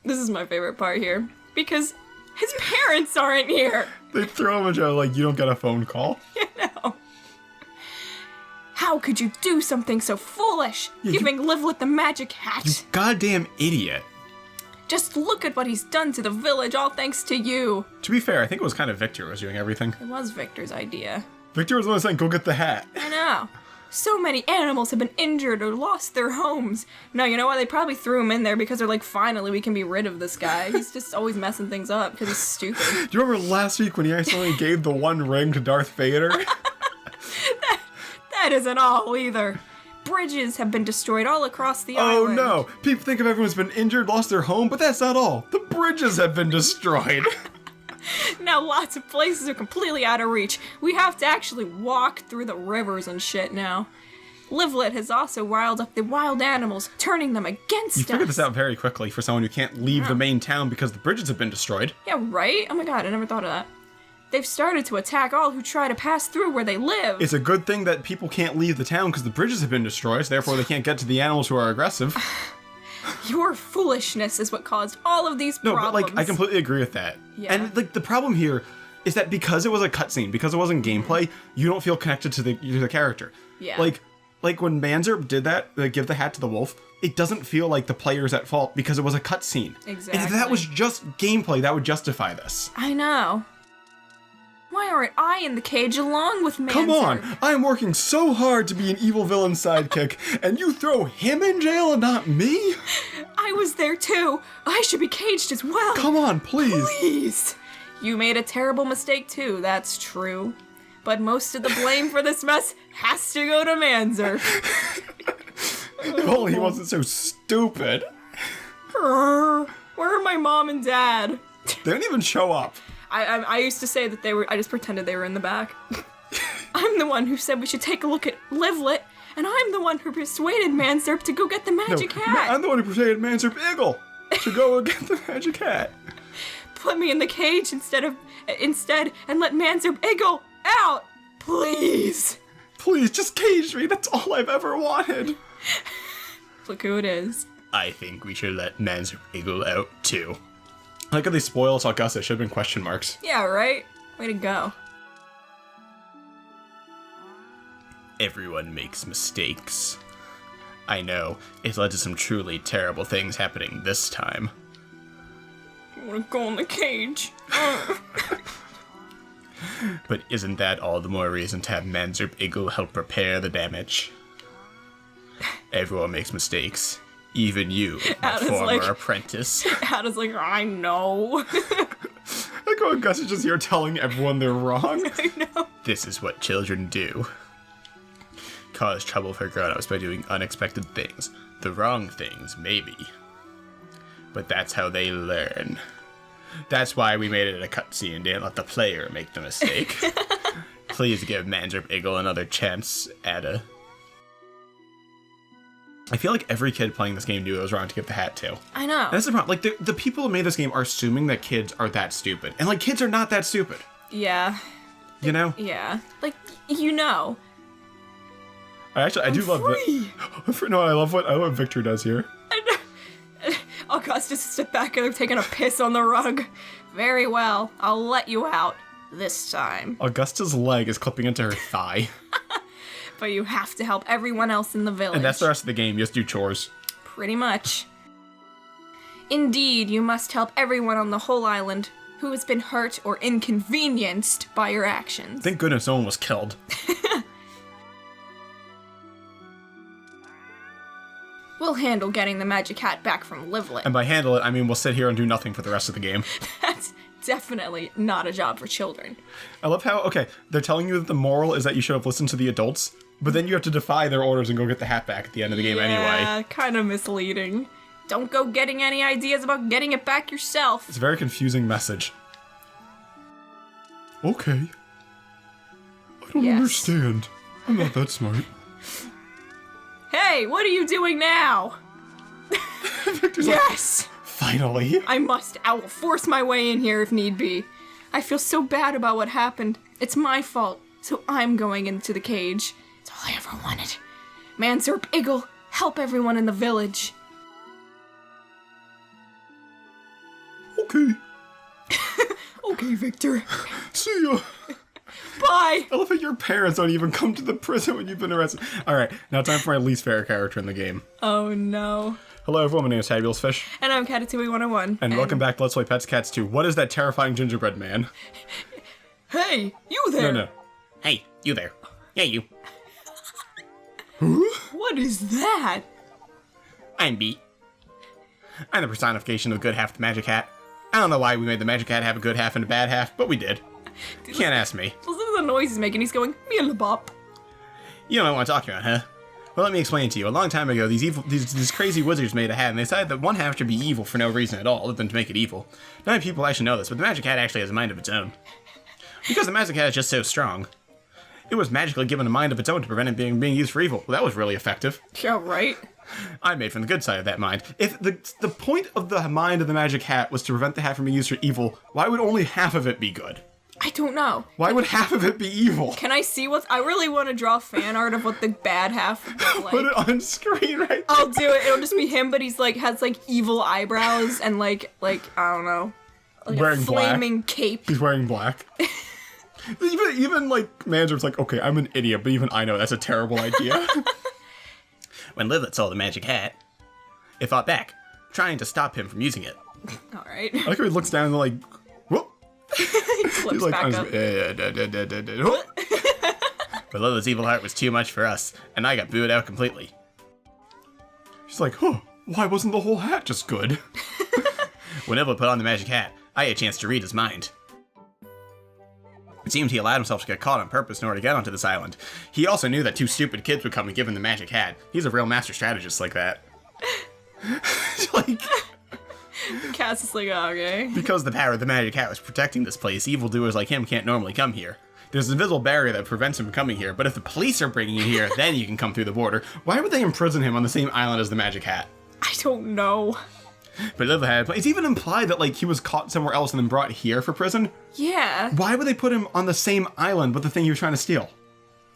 This is my favorite part here. Because his parents aren't here. They throw him a joke like, you don't get a phone call. You know. How could you do something so foolish? Giving Ivlet the magic hat. You goddamn idiot. Just look at what he's done to the village, all thanks to you. To be fair, I think it was kind of Victor who was doing everything. It was Victor's idea. Victor was the one saying, go get the hat. I know. So many animals have been injured or lost their homes. No, you know what? They probably threw him in there because they're like, finally, we can be rid of this guy. He's just always messing things up because he's stupid. Do you remember last week when he accidentally gave the one ring to Darth Vader? That isn't all either. Bridges have been destroyed all across the island. Oh no! People think of everyone's been injured, lost their home, but that's not all. The bridges have been destroyed. Now lots of places are completely out of reach. We have to actually walk through the rivers and shit now. Ivlet has also riled up the wild animals, turning them against us. You figured this out very quickly for someone who can't leave the main town because the bridges have been destroyed. Yeah, right? Oh my god, I never thought of that. They've started to attack all who try to pass through where they live. It's a good thing that people can't leave the town because the bridges have been destroyed, so therefore they can't get to the animals who are aggressive. Your foolishness is what caused all of these problems. No, but like, I completely agree with that. Yeah. And like, the problem here is that because it was a cutscene, because it wasn't gameplay, you don't feel connected to the character. Yeah. Like when Manzurb did that, give the hat to the wolf, it doesn't feel like the player's at fault because it was a cutscene. Exactly. And if that was just gameplay, that would justify this. I know. Why aren't I in the cage along with Manzurb? Come on! I'm working so hard to be an evil villain sidekick, and you throw him in jail and not me? I was there too. I should be caged as well. Come on, please. Please. You made a terrible mistake too, that's true. But most of the blame for this mess has to go to Manzurb. If only he wasn't so stupid. Where are my mom and dad? They didn't even show up. I used to say that they were, I just pretended they were in the back. I'm the one who said we should take a look at Ivlet, and I'm the one who persuaded Manzurb to go get the magic hat. I'm the one who persuaded Manzurb Iggle to go get the magic hat. Put me in the cage instead and let Manzurb Iggle out, please. Please, just cage me. That's all I've ever wanted. Look who it is. I think we should let Manzurb Iggle out too. I like how they spoil us Augusta. It should have been question marks. Yeah, right? Way to go. Everyone makes mistakes. I know, it led to some truly terrible things happening this time. I want to go in the cage. But isn't that all the more reason to have Manzurb Iggle help repair the damage? Everyone makes mistakes. Even you, my former apprentice. Ada's like, I know. Like how Gus is just here telling everyone they're wrong. I know. This is what children do. Cause trouble for grown-ups by doing unexpected things. The wrong things, maybe. But that's how they learn. That's why we made it a cutscene and didn't let the player make the mistake. Please give Manzurb Iggle another chance, Ada. I feel like every kid playing this game knew it was wrong to give the hat to. I know. That's the problem. Like, the people who made this game are assuming that kids are that stupid. And, like, kids are not that stupid. Yeah. You know? Yeah. Like, you know. I do love it. No, I love what Victor does here. Augustus stood back and they're taking a piss on the rug. Very well. I'll let you out. This time. Augusta's leg is clipping into her thigh. But you have to help everyone else in the village. And that's the rest of the game. You just do chores. Pretty much. Indeed, you must help everyone on the whole island who has been hurt or inconvenienced by your actions. Thank goodness no one was killed. We'll handle getting the magic hat back from Ivlet. And by handle it, I mean we'll sit here and do nothing for the rest of the game. That's definitely not a job for children. I love how, okay, they're telling you that the moral is that you should have listened to the adults, but then you have to defy their orders and go get the hat back at the end of the game anyway. Yeah, kind of misleading. Don't go getting any ideas about getting it back yourself. It's a very confusing message. Okay. I don't understand. I'm not that smart. Hey, what are you doing now? Victor's yes! Like, finally. I will force my way in here if need be. I feel so bad about what happened. It's my fault, so I'm going into the cage. It's all I ever wanted. Manzurb Iggle, help everyone in the village. Okay. Okay, Victor. See ya. Bye. I love how your parents don't even come to the prison when you've been arrested. Alright, now time for my least favorite character in the game. Oh no. Hello everyone, my name is Ghabulous Fish. And I'm Catatouille101. And welcome back to Let's Play Petz Catz 2. What is that terrifying gingerbread man? Hey, you there. No. Hey, you there. Yeah, you. What is that? I'm Beat. I'm the personification of the good half of the magic hat. I don't know why we made the magic hat have a good half and a bad half, but we did. You can't ask me. Listen to the noise he's making. He's going, mealabop. You don't know what I'm talking about, huh? Well, let me explain to you. A long time ago, these crazy wizards made a hat, and they decided that one half should be evil for no reason at all, other than to make it evil. Not many people actually know this, but the magic hat actually has a mind of its own. Because the magic hat is just so strong. It was magically given a mind of its own to prevent it being used for evil. Well, that was really effective. Yeah, right? I'm made from the good side of that mind. If the point of the mind of the magic hat was to prevent the hat from being used for evil, why would only half of it be good? I don't know. Why would half of it be evil? Can I see what... I really want to draw fan art of what the bad half would look like. Put it on screen right there. I'll do it. It'll just be him, but he's like, has like evil eyebrows and like, I don't know. Like wearing a flaming cape. He's wearing black. even like, Manzur's like, okay, I'm an idiot, but even I know that's a terrible idea. When Ivlet saw the magic hat, it fought back, trying to stop him from using it. Alright. I like how he looks down and like, whoop. He flips He's like, back up. But Ivlet's evil heart was too much for us, and I got booed out completely. She's like, huh, why wasn't the whole hat just good? When Ivlet put on the magic hat, I had a chance to read his mind. It seemed he allowed himself to get caught on purpose in order to get onto this island. He also knew that two stupid kids would come and give him the magic hat. He's a real master strategist like that. Like... Cass is like, oh, okay. Because the power of the magic hat was protecting this place, evildoers like him can't normally come here. There's an invisible barrier that prevents him from coming here, but if the police are bringing you here, then you can come through the border. Why would they imprison him on the same island as the magic hat? I don't know. But it's even implied that like he was caught somewhere else and then brought here for prison. Yeah. Why would they put him on the same island with the thing he was trying to steal?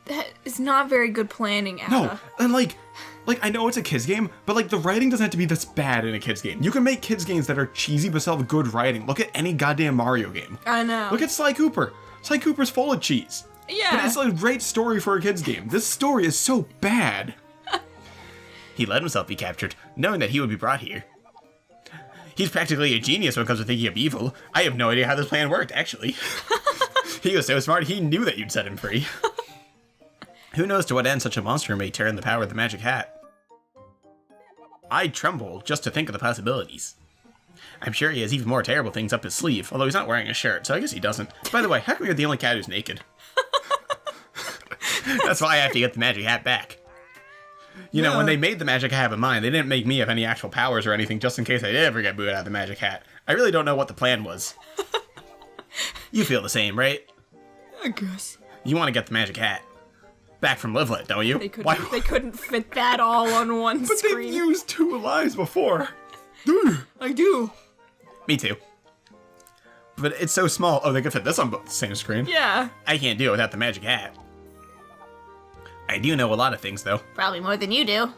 That is not very good planning, Ada. No, and like I know it's a kids game, but like the writing doesn't have to be this bad in a kids game. You can make kids games that are cheesy but still have good writing. Look at any goddamn Mario game. I know. Look at Sly Cooper. Sly Cooper's full of cheese. Yeah. But it's a great story for a kids game. This story is so bad. He let himself be captured, knowing that he would be brought here. He's practically a genius when it comes to thinking of evil. I have no idea how this plan worked, actually. He was so smart, he knew that you'd set him free. Who knows to what end such a monster may turn the power of the magic hat. I tremble just to think of the possibilities. I'm sure he has even more terrible things up his sleeve, although he's not wearing a shirt, so I guess he doesn't. By the way, how come you're the only cat who's naked? That's why I have to get the magic hat back. You know, when they made the magic hat have a mind, they didn't make me have any actual powers or anything just in case I did ever get booted out of the magic hat. I really don't know what the plan was. You feel the same, right? I guess. You want to get the magic hat back from Ivlet, don't you? They couldn't fit that all on one but screen. But they've used two lives before. I do. Me too. But it's so small. Oh, they could fit this on the same screen. Yeah. I can't do it without the magic hat. I do know a lot of things, though. Probably more than you do.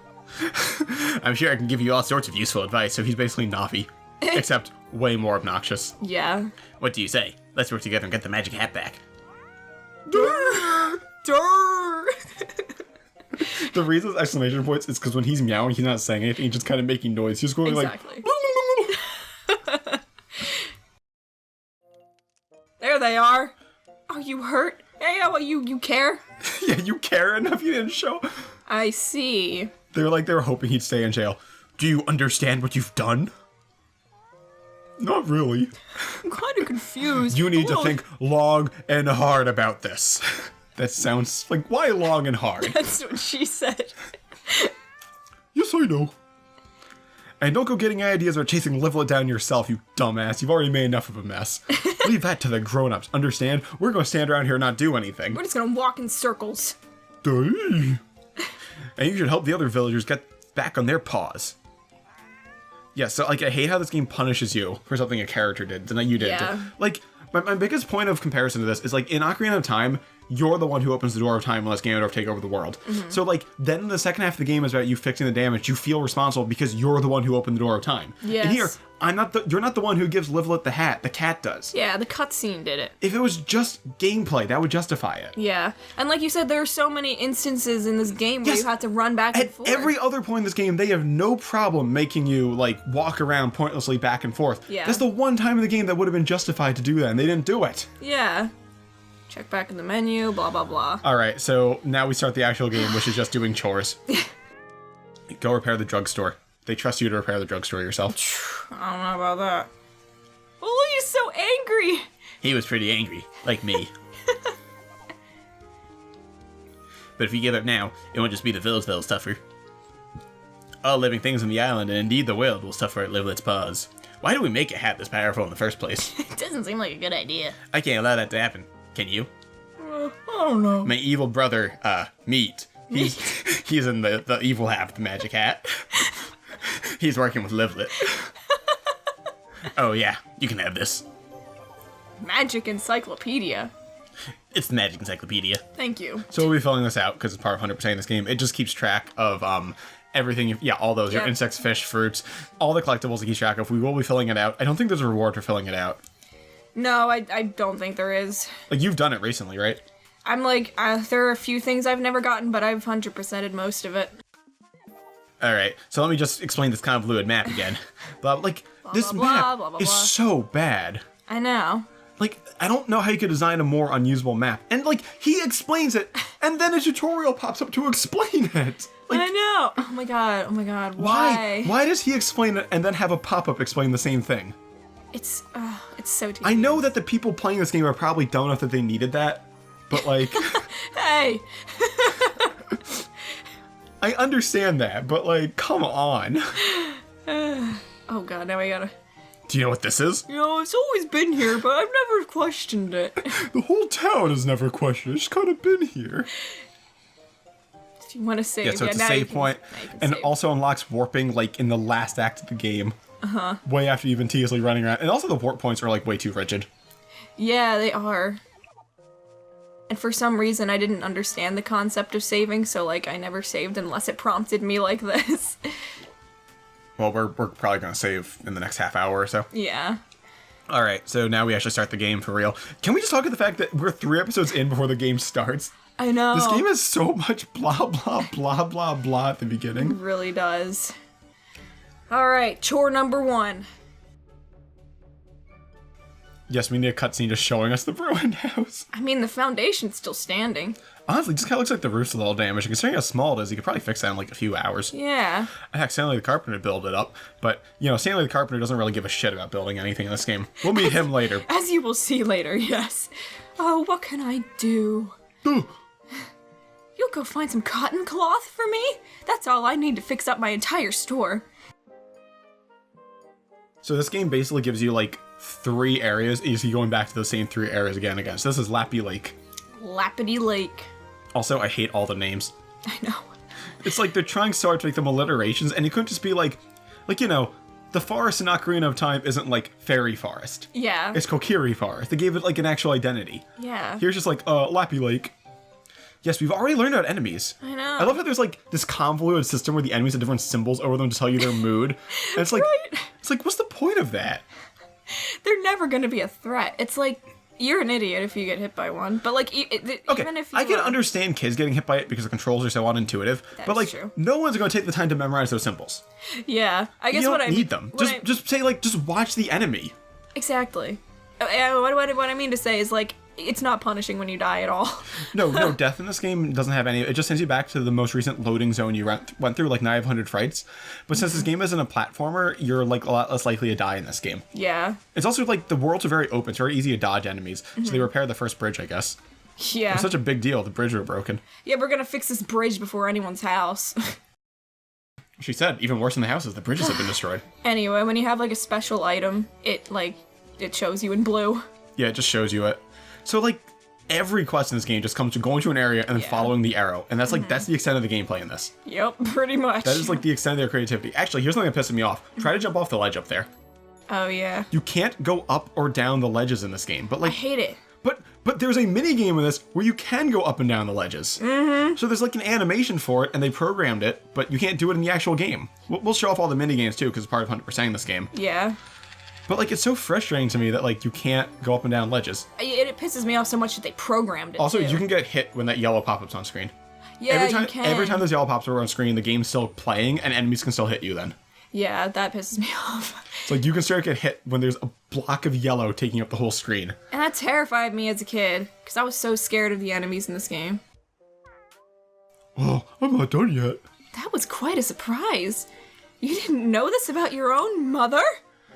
I'm sure I can give you all sorts of useful advice, so he's basically Navi. Except way more obnoxious. Yeah. What do you say? Let's work together and get the magic hat back. Durr! Durr! The reason it's exclamation points is because when he's meowing, he's not saying anything, he's just kind of making noise. He's going exactly. like... There they are. Are you hurt? Yeah, well, you care? Yeah, you care enough you didn't show. I see. They were hoping he'd stay in jail. Do you understand what you've done? Not really. I'm kind of confused. You need to think long and hard about this. That sounds like, why long and hard? That's what she said. Yes, I know. And don't go getting ideas about chasing Ivlet down yourself, you dumbass. You've already made enough of a mess. Leave that to the grown-ups, understand? We're gonna stand around here and not do anything. We're just gonna walk in circles. And you should help the other villagers get back on their paws. Yeah, so, like, I hate how this game punishes you for something a character did, and that you did. Yeah. Like, my biggest point of comparison to this is, like, in Ocarina of Time, you're the one who opens the door of time unless Ganondorf take over the world. So, like, then the second half of the game is about you fixing the damage. You feel responsible because you're the one who opened the door of time. Yes. And here, you're not the one who gives Livlet the hat. The cat does. Yeah, the cutscene did it. If it was just gameplay, that would justify it. Yeah. And like you said, there are so many instances in this game where Yes. you have to run back and At forth. every other point in this game, they have no problem making you, like, walk around pointlessly back and forth. Yeah. That's the one time in the game that would have been justified to do that, and they didn't do it. Yeah. Check back in the menu, blah, blah, blah. Alright, so now we start the actual game, which is just doing chores. Go repair the drugstore. They trust you to repair the drugstore yourself. I don't know about that. Oh, he's so angry! He was pretty angry, like me. But if you give up now, it won't just be the village that'll suffer. All living things on the island, and indeed the world, will suffer at Livlet's paws. Why did we make a hat this powerful in the first place? It doesn't seem like a good idea. I can't allow that to happen. Can you? I don't know. My evil brother, Meat. He's in the evil half of the magic hat. He's working with Livlet. Oh yeah, you can have this. Magic encyclopedia. It's the Magic Encyclopedia. Thank you. So we'll be filling this out because it's part of 100% of this game. It just keeps track of everything. All those, your Yep. insects, fish, fruits, all the collectibles it keeps track of. We will be filling it out. I don't think there's a reward for filling it out. No, I don't think there is. Like, you've done it recently, right? I'm like, there are a few things I've never gotten, but I've 100%ed most of it. Alright, so let me just explain this convoluted map again. This blah, map blah, blah, is blah. so bad. I know. Like, I don't know how you could design a more unusable map. And, like, he explains it, and then a tutorial pops up to explain it. Like, I know. Oh my god, why? Why does he explain it and then have a pop-up explain the same thing? It's so tedious. I know that the people playing this game are probably dumb enough that they needed that, but, like... Hey! I understand that, but, like, come on. Oh god, now I gotta... Do you know what this is? You know, it's always been here, but I've never questioned it. The whole town has never questioned it. It's kind of been here. If you want to save, Yeah, so it's a now save point, now you can and save. also unlocks warping, like, in the last act of the game. Uh-huh. Way after you've been tediously running around. And also the warp points are, like, way too rigid. Yeah, they are. And for some reason, I didn't understand the concept of saving, so, like, I never saved unless it prompted me like this. Well, we're probably going to save in the next half hour or so. Yeah. Alright, so now we actually start the game for real. Can we just talk about the fact that we're 3 episodes in before the game starts? I know. This game has so much blah, blah, blah, blah, blah at the beginning. It really does. Alright, chore number 1. Yes, we need a cutscene just showing us the ruined house. I mean, the foundation's still standing. Honestly, it just kind of looks like the roof's a little damaged. And considering how small it is, you could probably fix that in like a few hours. Yeah. Heck, Stanley the Carpenter built it up. But, you know, Stanley the Carpenter doesn't really give a shit about building anything in this game. We'll meet him later. As you will see later, yes. Oh, what can I do? You'll go find some cotton cloth for me? That's all I need to fix up my entire store. So this game basically gives you, like, 3 areas. You see going back to those same 3 areas again and again. So this is Lappy Lake. Lappity Lake. Also, I hate all the names. I know. It's like they're trying so hard to make them alliterations, and it couldn't just be like, you know, the forest in Ocarina of Time isn't like Fairy Forest. Yeah. It's Kokiri Forest. They gave it like an actual identity. Yeah. Here's just like, Lappy Lake. Yes, we've already learned about enemies. I know. I love how there's like this convoluted system where the enemies have different symbols over them to tell you their mood. And it's like, Right. It's like, what's the point of that? They're never gonna be a threat. It's like, you're an idiot if you get hit by one. But like, Okay, even if you I can understand kids getting hit by it because the controls are so unintuitive. But That's like, true. no one's going to take the time to memorize those symbols. Yeah. I guess You what don't I need them. Just say like, just watch the enemy. Exactly. What I mean to say is like, it's not punishing when you die at all. No, death in this game doesn't have any. It just sends you back to the most recent loading zone you went through, like 900 fights. But since this game isn't a platformer, you're like a lot less likely to die in this game. Yeah. It's also like the worlds are very open. It's very easy to dodge enemies. So they repaired the first bridge, I guess. Yeah. It's such a big deal. The bridge were broken. Yeah, we're gonna fix this bridge before anyone's house. She said, even worse than the houses, the bridges have been destroyed. Anyway, when you have like a special item, it shows you in blue. Yeah, it just shows you it. So like every quest in this game just comes to going to an area and then following the arrow. And that's like that's the extent of the gameplay in this. Yep, pretty much. That is like the extent of their creativity. Actually, here's something that pisses me off. Try to jump off the ledge up there. Oh yeah. You can't go up or down the ledges in this game. But I like hate it. But there's a mini game in this where you can go up and down the ledges. Mm-hmm. So there's like an animation for it, and they programmed it, but you can't do it in the actual game. We'll show off all the mini games too, because it's part of 100%ing this game. Yeah. But like, it's so frustrating to me that like you can't go up and down ledges. It pisses me off so much that they programmed it. Also, too. you can get hit when that yellow pop-up's on screen. Yeah, you can. every Every time those yellow pops are on screen, the game's still playing, and enemies can still hit you then. Yeah, that pisses me off. It's like you can start to get hit when there's a block of yellow taking up the whole screen. And that terrified me as a kid, because I was so scared of the enemies in this game. Oh, I'm not done yet. That was quite a surprise. You didn't know this about your own mother?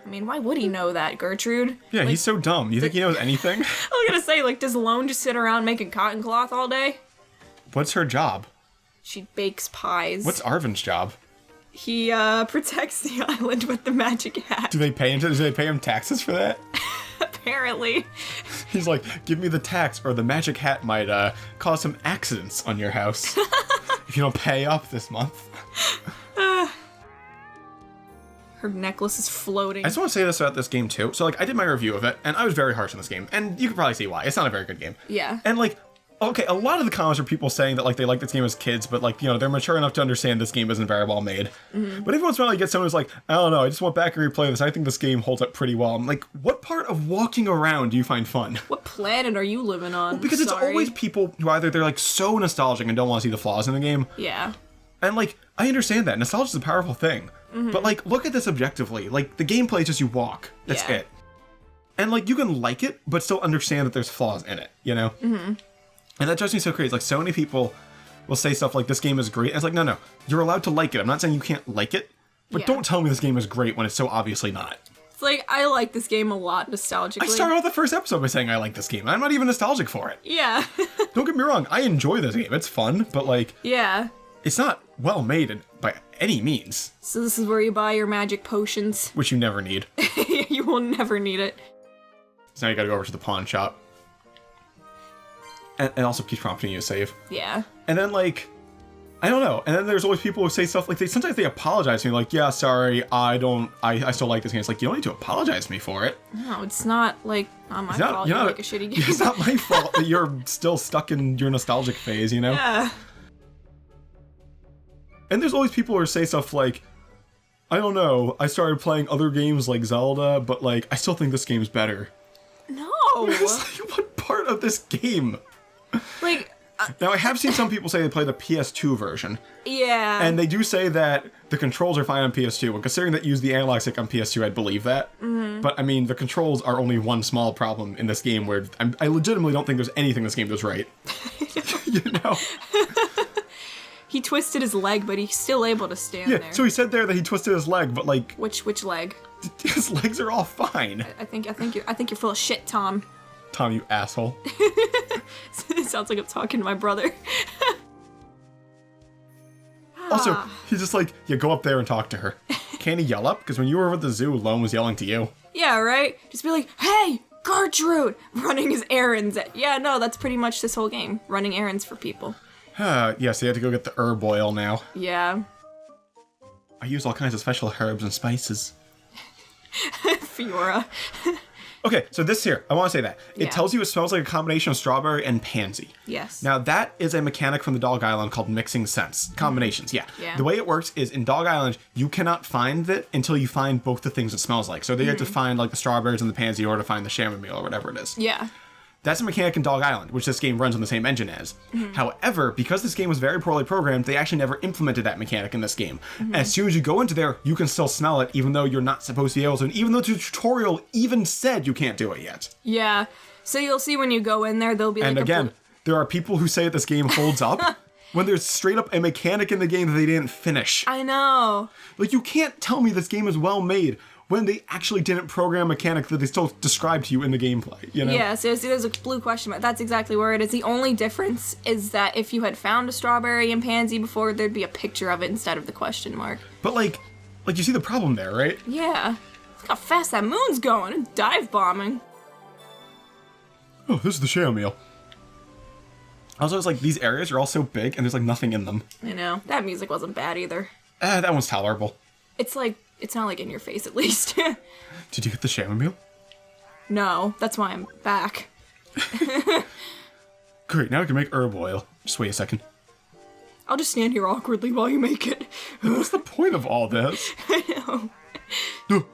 I mean, why would he know that, Gertrude? Yeah, like, he's so dumb. You think he knows anything? I was gonna say, like, does Lone just sit around making cotton cloth all day? What's her job? She bakes pies. What's Arvin's job? He, protects the island with the magic hat. Do they pay him taxes for that? Apparently. He's like, give me the tax or the magic hat might, cause some accidents on your house. If you don't pay up this month. Her necklace is floating. I just want to say this about this game, too. So, like, I did my review of it, and I was very harsh on this game. And you can probably see why. It's not a very good game. Yeah. And, like, okay, a lot of the comments are people saying that, like, they like this game as kids, but, like, you know, they're mature enough to understand this game isn't very well made. Mm-hmm. But every once in a while you get someone who's like, I don't know, I just went back and replay this. I think this game holds up pretty well. I'm like, what part of walking around do you find fun? What planet are you living on? Well, because it's always people who either they're, like, so nostalgic and don't want to see the flaws in the game. Yeah. And, like, I understand that. Nostalgia is a powerful thing. Mm-hmm. But, like, look at this objectively. Like, the gameplay is just you walk. That's it. And, like, you can like it, but still understand that there's flaws in it, you know? Mm-hmm. And that drives me so crazy. Like, so many people will say stuff like, this game is great. And it's like, no, you're allowed to like it. I'm not saying you can't like it, but don't tell me this game is great when it's so obviously not. It's like, I like this game a lot nostalgically. I started off the first episode by saying I like this game. I'm not even nostalgic for it. Yeah. Don't get me wrong. I enjoy this game. It's fun, but, like... Yeah. It's not well made by any means. So this is where you buy your magic potions. Which you never need. You will never need it. So now you gotta go over to the pawn shop. And also keeps prompting you to save. Yeah. And then, like, I don't know. And then there's always people who say stuff like, sometimes they apologize to me, like, yeah, sorry, I still like this game. It's like, you don't need to apologize to me for it. No, it's not, like, not my fault you like a shitty game. It's not my fault that you're still stuck in your nostalgic phase, you know? Yeah. And there's always people who say stuff like, I don't know, I started playing other games like Zelda, but, like, I still think this game's better. No! It's like, what part of this game? Like... Now, I have seen some people say they play the PS2 version. Yeah. And they do say that the controls are fine on PS2. And considering that you use the analog stick on PS2, I'd believe that. Mm-hmm. But, I mean, the controls are only one small problem in this game where I legitimately don't think there's anything this game does right. You know? He twisted his leg, but he's still able to stand there. Yeah, so he said there that he twisted his leg, but, like... Which leg? His legs are all fine. I think you're full of shit, Tom. Tom, you asshole. It sounds like I'm talking to my brother. Also, he's just like, yeah, go up there and talk to her. Can he yell up? Because when you were over at the zoo, Lone was yelling to you. Yeah, right? Just be like, hey, Gertrude! Running his errands. Yeah, no, that's pretty much this whole game. Running errands for people. Yes, you have to go get the herb oil now. Yeah. I use all kinds of special herbs and spices. Fiora. Okay, so this here, I want to say that. It tells you it smells like a combination of strawberry and pansy. Yes. Now, that is a mechanic from the Dog Island called mixing scents. Combinations, yeah. The way it works is in Dog Island, you cannot find it until you find both the things it smells like. So they have to find, like, the strawberries and the pansy or to find the chamomile or whatever it is. Yeah. That's a mechanic in Dog Island, which this game runs on the same engine as. However, because this game was very poorly programmed, they actually never implemented that mechanic in this game. As soon as you go into there, you can still smell it, even though you're not supposed to be able to, and even though the tutorial even said you can't do it yet. Yeah. So you'll see when you go in there, there'll be like And again, there are people who say that this game holds up, when there's straight up a mechanic in the game that they didn't finish. I know. Like, you can't tell me this game is well made when they actually didn't program a mechanic that they still described to you in the gameplay, you know? Yeah, so see, there's a blue question mark. That's exactly where it is. The only difference is that if you had found a strawberry and pansy before, there'd be a picture of it instead of the question mark. But, like you see the problem there, right? Yeah. Look how fast that moon's going. It's dive bombing. Oh, this is the chamomile. Also, it's like, these areas are all so big, and there's, like, nothing in them. I know. That music wasn't bad either. That one's tolerable. It's like, it's not like in your face, at least. Did you get the chamomile? No, that's why I'm back. Great, now I can make herb oil. Just wait a second. I'll just stand here awkwardly while you make it. What's the point of all this? I No. know.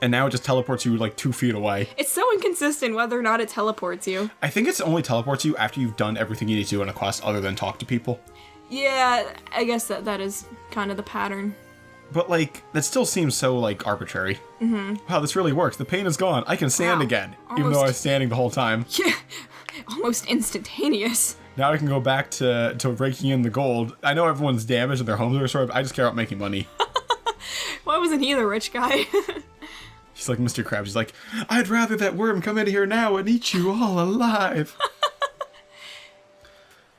And now it just teleports you like 2 feet away. It's so inconsistent whether or not it teleports you. I think it only teleports you after you've done everything you need to do in a quest other than talk to people. Yeah, I guess that is kind of the pattern. But, like, that still seems so, like, arbitrary. Mm-hmm. Wow, this really works. The pain is gone. I can stand again, even though I was standing the whole time. Yeah, almost instantaneous. Now I can go back to raking in the gold. I know everyone's damaged and their homes are restored, but I just care about making money. Why wasn't he the rich guy? He's like Mr. Krabs. He's like, I'd rather that worm come in here now and eat you all alive.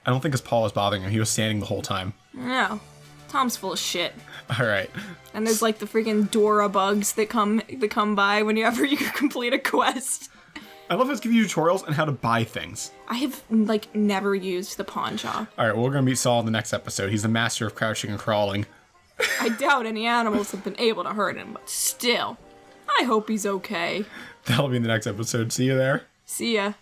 I don't think his paw was bothering him. He was standing the whole time. No. Tom's full of shit. All right. And there's like the freaking Dora bugs that come by whenever you complete a quest. I love it's giving you tutorials on how to buy things. I have like never used the pawn shop. All right, well, we're gonna meet Saul in the next episode. He's the master of crouching and crawling. I doubt any animals have been able to hurt him, but still, I hope he's okay. That'll be in the next episode. See you there. See ya.